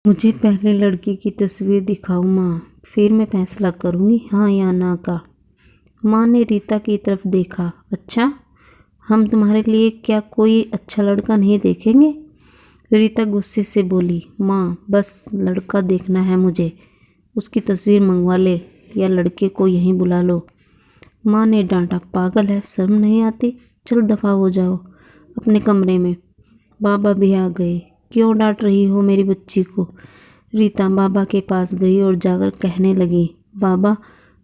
मुझे पहले लड़की की तस्वीर दिखाओ माँ, फिर मैं फैसला करूँगी हाँ या ना का। माँ ने रीता की तरफ देखा। अच्छा, हम तुम्हारे लिए क्या कोई अच्छा लड़का नहीं देखेंगे? रीता गुस्से से बोली। माँ, बस लड़का देखना है मुझे। उसकी तस्वीर मंगवा ले या लड़के को यहीं बुला लो। माँ ने डांटा। पागल है, शर्म नहीं आती? चल दफ़ा हो जाओ अपने कमरे में। बाबा भी आ गए। क्यों डांट रही हो मेरी बच्ची को? रीता बाबा के पास गई और जाकर कहने लगी, बाबा,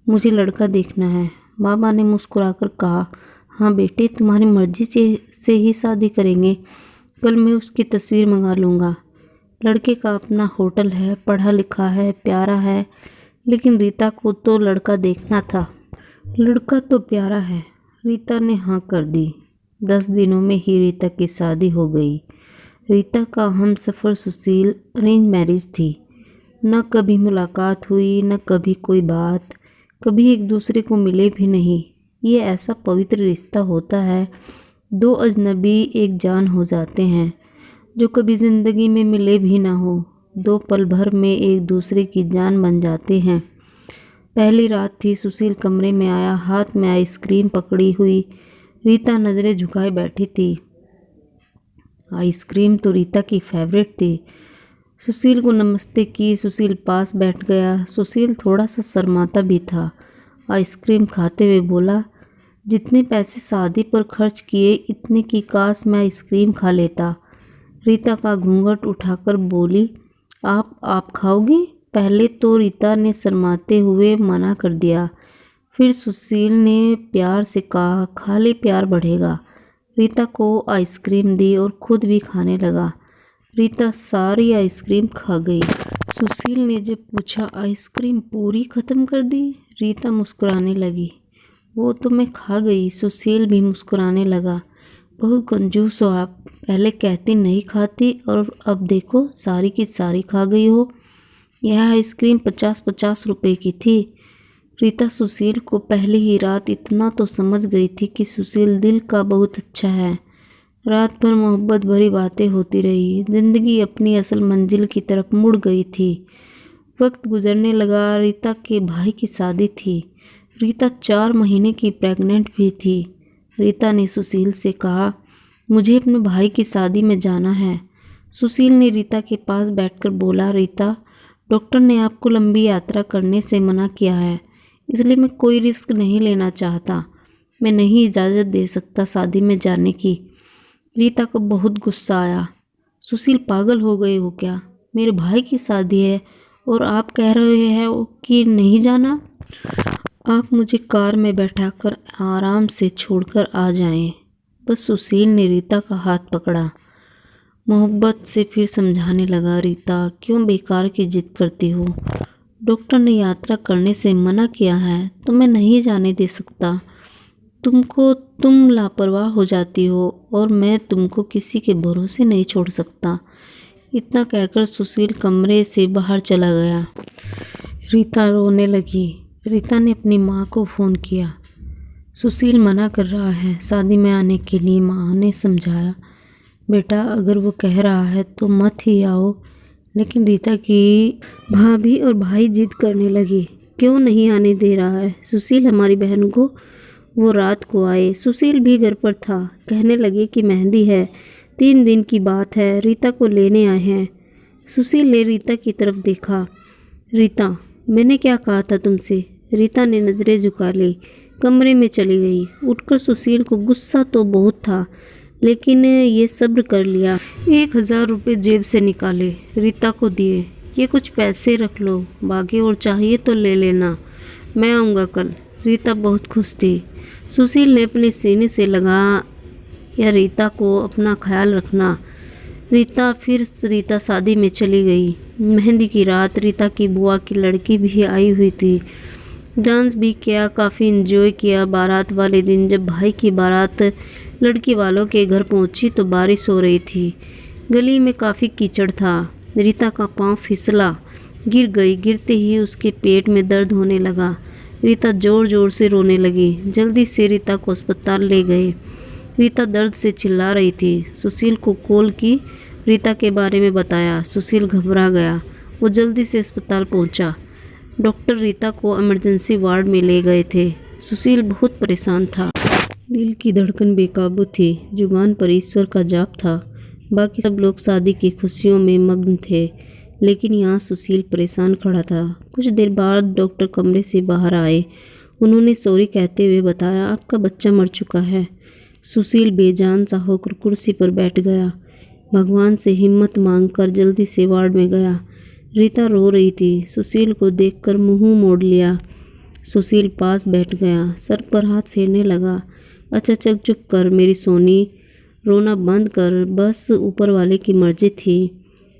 मुझे लड़का देखना है। बाबा ने मुस्कुराकर कहा, हाँ बेटे, तुम्हारी मर्जी से ही शादी करेंगे। कल मैं उसकी तस्वीर मंगा लूँगा। लड़के का अपना होटल है, पढ़ा लिखा है, प्यारा है, लेकिन रीता को तो लड़का देखना था। लड़का तो प्यारा है। रीता ने हाँ कर दी। 10 दिनों में ही रीता की शादी हो गई। रीता का हमसफ़र सुशील अरेंज मैरिज थी। न कभी मुलाकात हुई, न कभी कोई बात, कभी एक दूसरे को मिले भी नहीं। ये ऐसा पवित्र रिश्ता होता है, दो अजनबी एक जान हो जाते हैं, जो कभी ज़िंदगी में मिले भी ना हो, दो पल भर में एक दूसरे की जान बन जाते हैं। पहली रात थी। सुशील कमरे में आया, हाथ में आइसक्रीम पकड़ी हुई। रीता नज़रें झुकाए बैठी थी। आइसक्रीम तो रीता की फेवरेट थी। सुशील को नमस्ते की। सुशील पास बैठ गया। सुशील थोड़ा सा शर्माता भी था। आइसक्रीम खाते हुए बोला, जितने पैसे शादी पर खर्च किए, इतने की काश मैं आइसक्रीम खा लेता। रीता का घूंघट उठाकर बोली, आप खाओगी? पहले तो रीता ने शर्माते हुए मना कर दिया। फिर सुशील ने प्यार से कहा, खा ले, प्यार बढ़ेगा। रीता को आइसक्रीम दी और खुद भी खाने लगा। रीता सारी आइसक्रीम खा गई। सुशील ने जब पूछा, आइसक्रीम पूरी ख़त्म कर दी? रीता मुस्कुराने लगी। वो तो मैं खा गई। सुशील भी मुस्कुराने लगा। बहुत कंजूस हो आप, पहले कहती नहीं खाती और अब देखो सारी की सारी खा गई हो। यह आइसक्रीम 50-50 रुपए की थी। रीता सुशील को पहली ही रात इतना तो समझ गई थी कि सुशील दिल का बहुत अच्छा है। रात भर मोहब्बत भरी बातें होती रही। जिंदगी अपनी असल मंजिल की तरफ मुड़ गई थी। वक्त गुजरने लगा। रीता के भाई की शादी थी। रीता 4 महीने की प्रेग्नेंट भी थी। रीता ने सुशील से कहा, मुझे अपने भाई की शादी में जाना है। सुशील ने रीता के पास बैठकर बोला, रीता, डॉक्टर ने आपको लंबी यात्रा करने से मना किया है, इसलिए मैं कोई रिस्क नहीं लेना चाहता। मैं नहीं इजाज़त दे सकता शादी में जाने की। रीता को बहुत गुस्सा आया। सुशील, पागल हो गए हो क्या? मेरे भाई की शादी है और आप कह रहे हैं कि नहीं जाना? आप मुझे कार में बैठाकर आराम से छोड़कर आ जाएं। बस सुशील ने रीता का हाथ पकड़ा। मोहब्बत से फिर समझाने लगा, रीता, क्यों बेकार की जिद करती हो? डॉक्टर ने यात्रा करने से मना किया है तो मैं नहीं जाने दे सकता। तुम लापरवाह हो जाती हो और मैं तुमको किसी के भरोसे नहीं छोड़ सकता। इतना कहकर सुशील कमरे से बाहर चला गया। रीता रोने लगी। रीता ने अपनी माँ को फ़ोन किया। सुशील मना कर रहा है शादी में आने के लिए। माँ ने समझाया, बेटा, अगर वो कह रहा है तो मत ही आओ। लेकिन रीता की भाभी और भाई जिद करने लगे। क्यों नहीं आने दे रहा है सुशील हमारी बहन को? वो रात को आए। सुशील भी घर पर था। कहने लगे कि मेहंदी है, 3 दिन की बात है, रीता को लेने आए हैं। सुशील ने रीता की तरफ देखा। रीता, मैंने क्या कहा था तुमसे? रीता ने नज़रें झुका ली, कमरे में चली गई। उठकर सुशील को गुस्सा तो बहुत था, लेकिन ये सब्र कर लिया। 1000 रुपये जेब से निकाले, रीता को दिए। ये कुछ पैसे रख लो, बाकी और चाहिए तो ले लेना, मैं आऊँगा कल। रीता बहुत खुश थी। सुशील ने अपने सीने से लगा, या रीता को अपना ख्याल रखना। रीता शादी में चली गई। मेहंदी की रात रीता की बुआ की लड़की भी आई हुई थी। डांस भी किया, काफ़ी एंजॉय किया। बारात वाले दिन जब भाई की बारात लड़की वालों के घर पहुंची तो बारिश हो रही थी। गली में काफ़ी कीचड़ था। रीता का पांव फिसला, गिर गई। गिरते ही उसके पेट में दर्द होने लगा। रीता ज़ोर ज़ोर से रोने लगी। जल्दी से रीता को अस्पताल ले गए। रीता दर्द से चिल्ला रही थी। सुशील को कॉल की। रीता के बारे में बताया। सुशील घबरा गया। वो जल्दी से अस्पताल पहुंचा। डॉक्टर रीता को इमरजेंसी वार्ड में ले गए थे। सुशील बहुत परेशान था। दिल की धड़कन बेकाबू थी। जुबान पर ईश्वर का जाप था। बाकी सब लोग शादी की खुशियों में मग्न थे, लेकिन यहाँ सुशील परेशान खड़ा था। कुछ देर बाद डॉक्टर कमरे से बाहर आए। उन्होंने सॉरी कहते हुए बताया, आपका बच्चा मर चुका है। सुशील बेजान सा होकर कुर्सी पर बैठ गया। भगवान से हिम्मत मांगकर जल्दी से वार्ड में गया। रीता रो रही थी। सुशील को देखकर मुंह मोड़ लिया। सुशील पास बैठ गया, सर पर हाथ फेरने लगा। अच्छा चल चुप कर मेरी सोनी, रोना बंद कर, बस ऊपर वाले की मर्जी थी।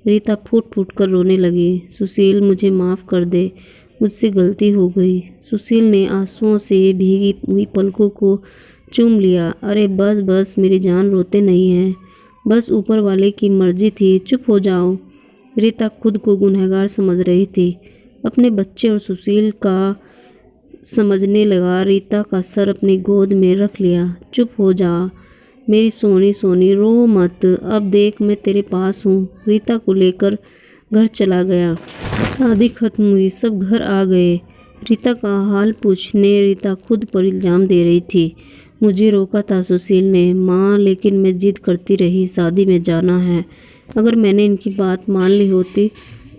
रीता फूट फूट कर रोने लगी। सुशील मुझे माफ़ कर दे, मुझसे गलती हो गई। सुशील ने आंसुओं से भीगी हुई पलकों को चूम लिया। अरे बस बस मेरी जान, रोते नहीं हैं, बस ऊपर वाले की मर्जी थी, चुप हो जाओ। रीता खुद को गुनहगार समझ रही थी। अपने बच्चे और सुशील का समझने लगा। रीता का सर अपनी गोद में रख लिया। चुप हो जा मेरी सोनी सोनी, रो मत, अब देख मैं तेरे पास हूँ। रीता को लेकर घर चला गया। शादी खत्म हुई, सब घर आ गए। रीता का हाल पूछने रीता खुद पर इल्ज़ाम दे रही थी। मुझे रोका था सुशील ने माँ, लेकिन मैं जिद करती रही, शादी में जाना है। अगर मैंने इनकी बात मान ली होती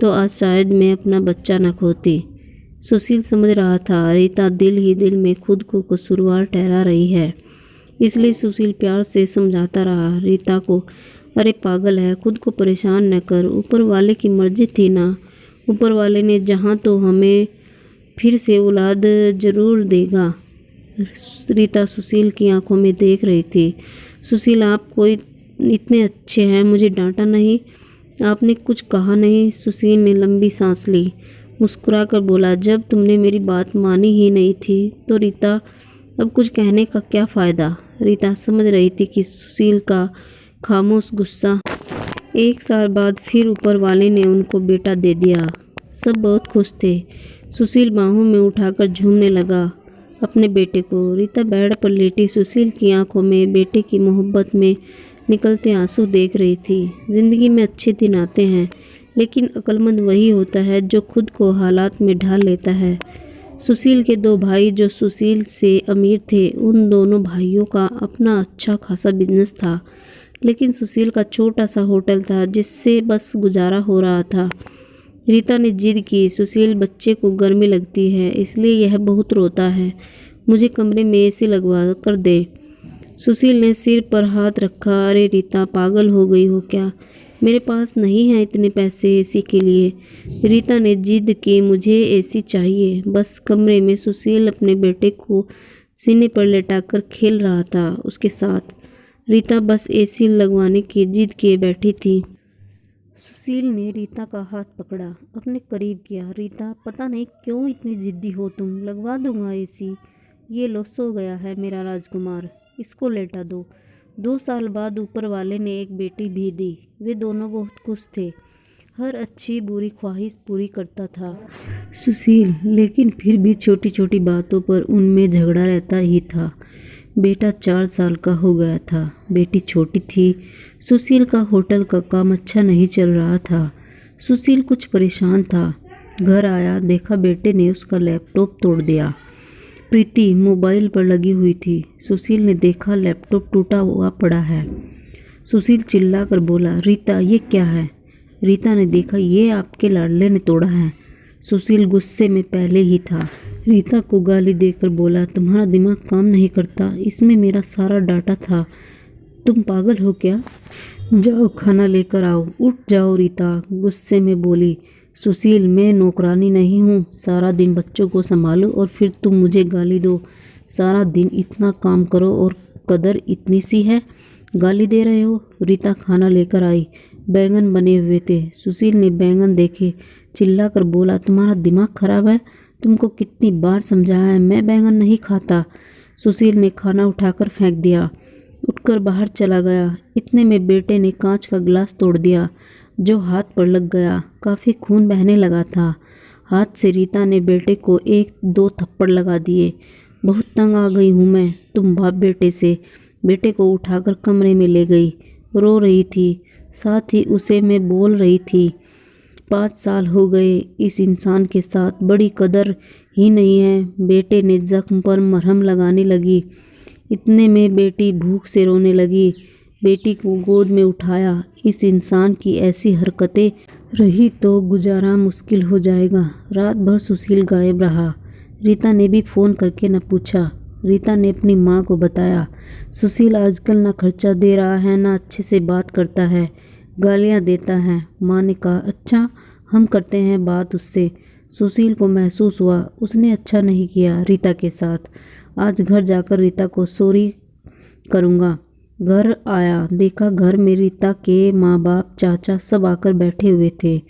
तो आज शायद मैं अपना बच्चा न खोती। सुशील समझ रहा था रीता दिल ही दिल में खुद को कसूरवार ठहरा रही है, इसलिए सुशील प्यार से समझाता रहा रीता को। अरे पागल है, खुद को परेशान न कर, ऊपर वाले की मर्जी थी ना। ऊपर वाले ने जहाँ तो हमें फिर से औलाद ज़रूर देगा। रीता सुशील की आंखों में देख रही थी। सुशील आप कोई इतने अच्छे हैं, मुझे डांटा नहीं, आपने कुछ कहा नहीं। सुशील ने लंबी सांस ली, मुस्कुराकर बोला, जब तुमने मेरी बात मानी ही नहीं थी तो रीता अब कुछ कहने का क्या फ़ायदा। रीता समझ रही थी कि सुशील का खामोश गुस्सा। 1 साल बाद फिर ऊपर वाले ने उनको बेटा दे दिया। सब बहुत खुश थे। सुशील बाहों में उठाकर झूमने लगा अपने बेटे को। रीता बेड पर लेटी सुशील की आंखों में बेटे की मोहब्बत में निकलते आंसू देख रही थी। जिंदगी में अच्छे दिन आते हैं, लेकिन अक्लमंद वही होता है जो खुद को हालात में ढाल लेता है। सुशील के 2 भाई जो सुशील से अमीर थे, उन दोनों भाइयों का अपना अच्छा खासा बिजनेस था, लेकिन सुशील का छोटा सा होटल था जिससे बस गुजारा हो रहा था। रीता ने जिद की, सुशील बच्चे को गर्मी लगती है इसलिए यह बहुत रोता है, मुझे कमरे में एसी लगवा कर दे। सुशील ने सिर पर हाथ रखा। अरे रीता पागल हो गई हो क्या, मेरे पास नहीं है इतने पैसे एसी के लिए। रीता ने जिद की, मुझे एसी चाहिए। बस कमरे में सुशील अपने बेटे को सीने पर लेटाकर खेल रहा था उसके साथ। रीता बस एसी लगवाने की जिद किए बैठी थी। सुशील ने रीता का हाथ पकड़ा, अपने करीब किया। रीता पता नहीं क्यों इतनी जिद्दी हो तुम, लगवा दूंगा एसी। ये लो, सो गया है मेरा राजकुमार, इसको लेटा दो। 2 साल बाद ऊपर वाले ने एक बेटी भी दी। वे दोनों बहुत खुश थे। हर अच्छी बुरी ख्वाहिश पूरी करता था सुशील, लेकिन फिर भी छोटी छोटी बातों पर उनमें झगड़ा रहता ही था। बेटा 4 साल का हो गया था, बेटी छोटी थी। सुशील का होटल का काम अच्छा नहीं चल रहा था। सुशील कुछ परेशान था। घर आया, देखा बेटे ने उसका लैपटॉप तोड़ दिया। प्रीति मोबाइल पर लगी हुई थी। सुशील ने देखा लैपटॉप टूटा हुआ पड़ा है। सुशील चिल्लाकर बोला, रीता ये क्या है। रीता ने देखा, ये आपके लाडले ने तोड़ा है। सुशील गुस्से में पहले ही था। रीता को गाली देकर बोला, तुम्हारा दिमाग काम नहीं करता, इसमें मेरा सारा डाटा था, तुम पागल हो क्या। जाओ खाना लेकर आओ। उठ जाओ रीता गुस्से में बोली। सुशील मैं नौकरानी नहीं हूँ, सारा दिन बच्चों को संभालो और फिर तुम मुझे गाली दो। सारा दिन इतना काम करो और कदर इतनी सी है, गाली दे रहे हो। रीता खाना लेकर आई। बैंगन बने हुए थे। सुशील ने बैंगन देखे, चिल्लाकर बोला, तुम्हारा दिमाग खराब है, तुमको कितनी बार समझाया है, मैं बैंगन नहीं खाता। सुशील ने खाना उठाकर फेंक दिया, उठकर बाहर चला गया। इतने में बेटे ने कांच का गिलास तोड़ दिया, जो हाथ पर लग गया। काफ़ी खून बहने लगा था। हाथ से रीता ने बेटे को 1-2 थप्पड़ लगा दिए। बहुत तंग आ गई हूँ मैं तुम बाप बेटे से। बेटे को उठाकर कमरे में ले गई। रो रही थी। साथ ही उसे मैं बोल रही थी, 5 साल हो गए इस इंसान के साथ, बड़ी कदर ही नहीं है। बेटे ने जख्म पर मरहम लगाने लगी। इतने में बेटी भूख से रोने लगी। बेटी को गोद में उठाया। इस इंसान की ऐसी हरकतें रही तो गुजारा मुश्किल हो जाएगा। रात भर सुशील गायब रहा। रीता ने भी फ़ोन करके न पूछा। रीता ने अपनी माँ को बताया, सुशील आजकल ना खर्चा दे रहा है, ना अच्छे से बात करता है, गालियाँ देता है। माँ ने कहा, अच्छा, हम करते हैं बात उससे। सुशील को महसूस हुआ उसने अच्छा नहीं किया रीता के साथ। आज घर जाकर रीता को सॉरी करूँगा। घर आया, देखा घर में रीता के माँ बाप, चाचा सब आकर बैठे हुए थे।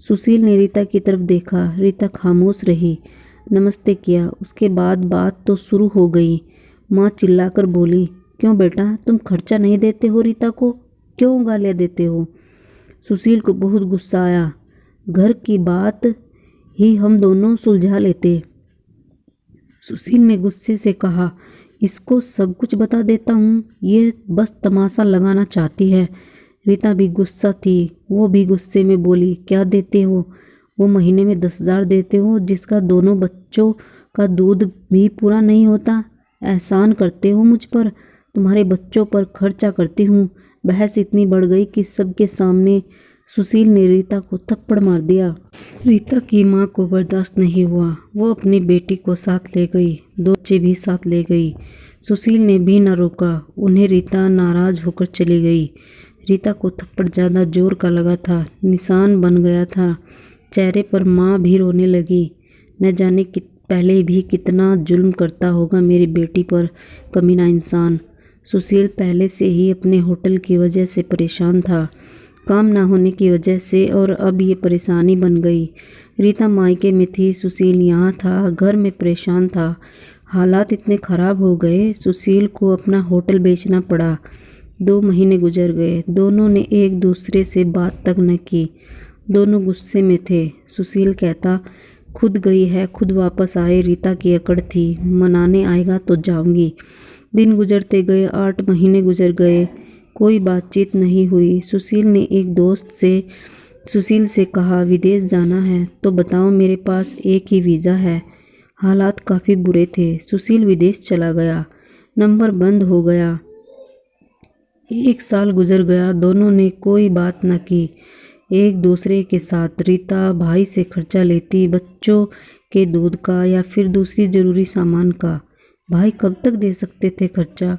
सुशील ने रीता की तरफ देखा। रीता खामोश रही। नमस्ते किया। उसके बाद बात तो शुरू हो गई। माँ चिल्लाकर बोली, क्यों बेटा, तुम खर्चा नहीं देते हो रीता को? क्यों गालियाँ देते हो? सुशील को बहुत गुस्सा आया। घर की बात ही हम दोनों सुलझा लेते। सुशील ने गुस्से से कहा, इसको सब कुछ बता देता हूँ, ये बस तमाशा लगाना चाहती है। रीता भी गुस्सा थी। वो भी गुस्से में बोली, क्या देते हो? वो महीने में 10,000 देते हो, जिसका दोनों बच्चों का दूध भी पूरा नहीं होता। एहसान करते हो मुझ पर, तुम्हारे बच्चों पर खर्चा करती हूँ। बहस इतनी बढ़ गई कि सबके सामने सुशील ने रीता को थप्पड़ मार दिया। रीता की माँ को बर्दाश्त नहीं हुआ। वो अपनी बेटी को साथ ले गई, 2 बच्चे भी साथ ले गई। सुशील ने भी न रोका उन्हें। रीता नाराज होकर चली गई। रीता को थप्पड़ ज़्यादा जोर का लगा था, निशान बन गया था चेहरे पर। माँ भी रोने लगी। न जाने कि पहले भी कितना जुल्म करता होगा मेरी बेटी पर, कमीना इंसान। सुशील पहले से ही अपने होटल की वजह से परेशान था, काम ना होने की वजह से, और अब ये परेशानी बन गई। रीता मायके में थी, सुशील यहाँ था, घर में परेशान था। हालात इतने ख़राब हो गए, सुशील को अपना होटल बेचना पड़ा। 2 महीने गुजर गए। दोनों ने एक दूसरे से बात तक न की। दोनों गुस्से में थे। सुशील कहता, खुद गई है, खुद वापस आए। रीता की अकड़ थी, मनाने आएगा तो जाऊंगी। दिन गुजरते गए, 8 महीने गुजर गए, कोई बातचीत नहीं हुई। सुशील ने एक दोस्त से सुशील से कहा, विदेश जाना है तो बताओ, मेरे पास एक ही वीज़ा है। हालात काफ़ी बुरे थे। सुशील विदेश चला गया, नंबर बंद हो गया। 1 साल गुजर गया। दोनों ने कोई बात न की एक दूसरे के साथ। रीता भाई से खर्चा लेती, बच्चों के दूध का या फिर दूसरी ज़रूरी सामान का। भाई कब तक दे सकते थे खर्चा?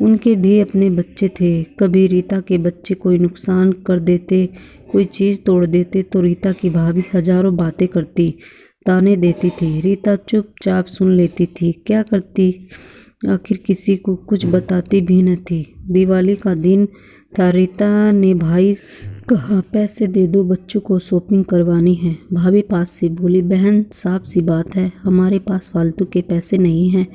उनके भी अपने बच्चे थे। कभी रीता के बच्चे कोई नुकसान कर देते, कोई चीज़ तोड़ देते तो रीता की भाभी हजारों बातें करती, ताने देती थी। रीता चुपचाप सुन लेती थी। क्या करती? आखिर किसी को कुछ बताती भी न थी। दिवाली का दिन था। रीता ने भाई कहा, पैसे दे दो, बच्चों को शॉपिंग करवानी है। भाभी पास से बोली, बहन साफ सी बात है, हमारे पास फालतू के पैसे नहीं हैं।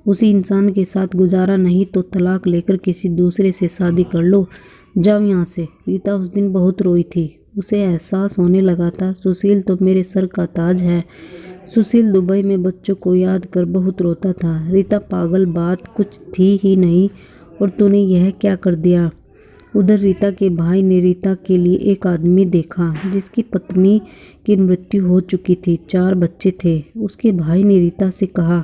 उसी इंसान के साथ गुजारा नहीं तो तलाक लेकर किसी दूसरे से शादी कर लो, जाओ यहाँ से। रीता उस दिन बहुत रोई थी। उसे एहसास होने लगा था, सुशील तो मेरे सर का ताज है। सुशील दुबई में बच्चों को याद कर बहुत रोता था। रीता पागल, बात कुछ थी ही नहीं और तूने यह क्या कर दिया? उधर रीता के भाई ने रीता के लिए एक आदमी देखा जिसकी पत्नी की मृत्यु हो चुकी थी, 4 बच्चे थे। उसके भाई ने रीता से कहा,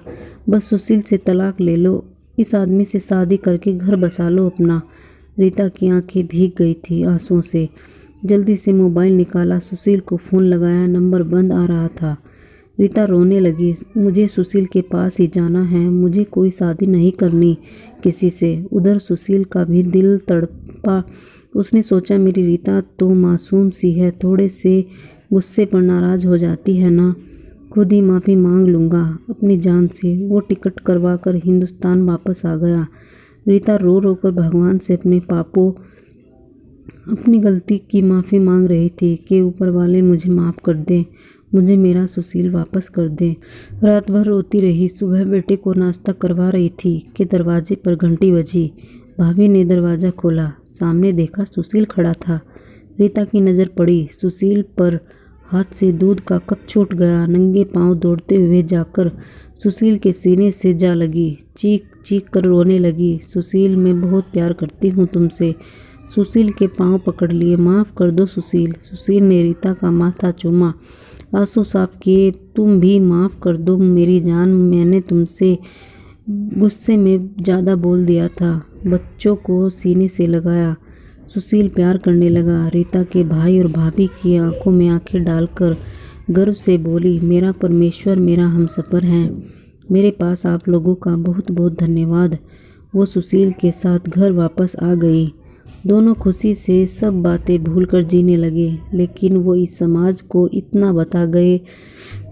बस सुशील से तलाक ले लो, इस आदमी से शादी करके घर बसा लो अपना। रीता की आंखें भीग गई थी आंसुओं से। जल्दी से मोबाइल निकाला, सुशील को फ़ोन लगाया, नंबर बंद आ रहा था। रीता रोने लगी, मुझे सुशील के पास ही जाना है, मुझे कोई शादी नहीं करनी किसी से। उधर सुशील का भी दिल तड़पा। उसने सोचा, मेरी रीता तो मासूम सी है, थोड़े से गुस्से पर नाराज़ हो जाती है ना, खुद ही माफ़ी मांग लूँगा अपनी जान से। वो टिकट करवा कर हिंदुस्तान वापस आ गया। रीता रो रो कर भगवान से अपने पापों, अपनी गलती की माफ़ी मांग रही थी कि ऊपर वाले मुझे माफ़ कर दे, मुझे मेरा सुशील वापस कर दे। रात भर रोती रही। सुबह बेटे को नाश्ता करवा रही थी कि दरवाजे पर घंटी बजी। भाभी ने दरवाज़ा खोला, सामने देखा सुशील खड़ा था। रीता की नज़र पड़ी सुशील पर, हाथ से दूध का कप छूट गया। नंगे पांव दौड़ते हुए जाकर सुशील के सीने से जा लगी, चीख चीख कर रोने लगी, सुशील मैं बहुत प्यार करती हूँ तुमसे, सुशील के पांव पकड़ लिए। माफ़ कर दो सुशील। सुशील ने रीता का माथा चूमा, आंसू साफ किए। तुम भी माफ़ कर दो मेरी जान, मैंने तुमसे गुस्से में ज़्यादा बोल दिया था। बच्चों को सीने से लगाया। सुशील प्यार करने लगा। रीता के भाई और भाभी की आंखों में आंखें डालकर गर्व से बोली, मेरा परमेश्वर मेरा हमसफ़र है, मेरे पास आप लोगों का बहुत बहुत धन्यवाद। वो सुशील के साथ घर वापस आ गई। दोनों खुशी से सब बातें भूलकर जीने लगे। लेकिन वो इस समाज को इतना बता गए,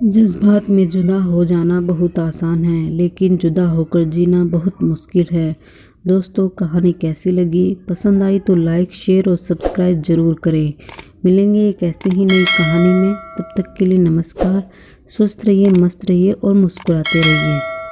जज्बात में जुदा हो जाना बहुत आसान है, लेकिन जुदा होकर जीना बहुत मुश्किल है। दोस्तों, कहानी कैसी लगी? पसंद आई तो लाइक, शेयर और सब्सक्राइब ज़रूर करें। मिलेंगे एक ऐसे ही नई कहानी में। तब तक के लिए नमस्कार। स्वस्थ रहिए, मस्त रहिए और मुस्कुराते रहिए।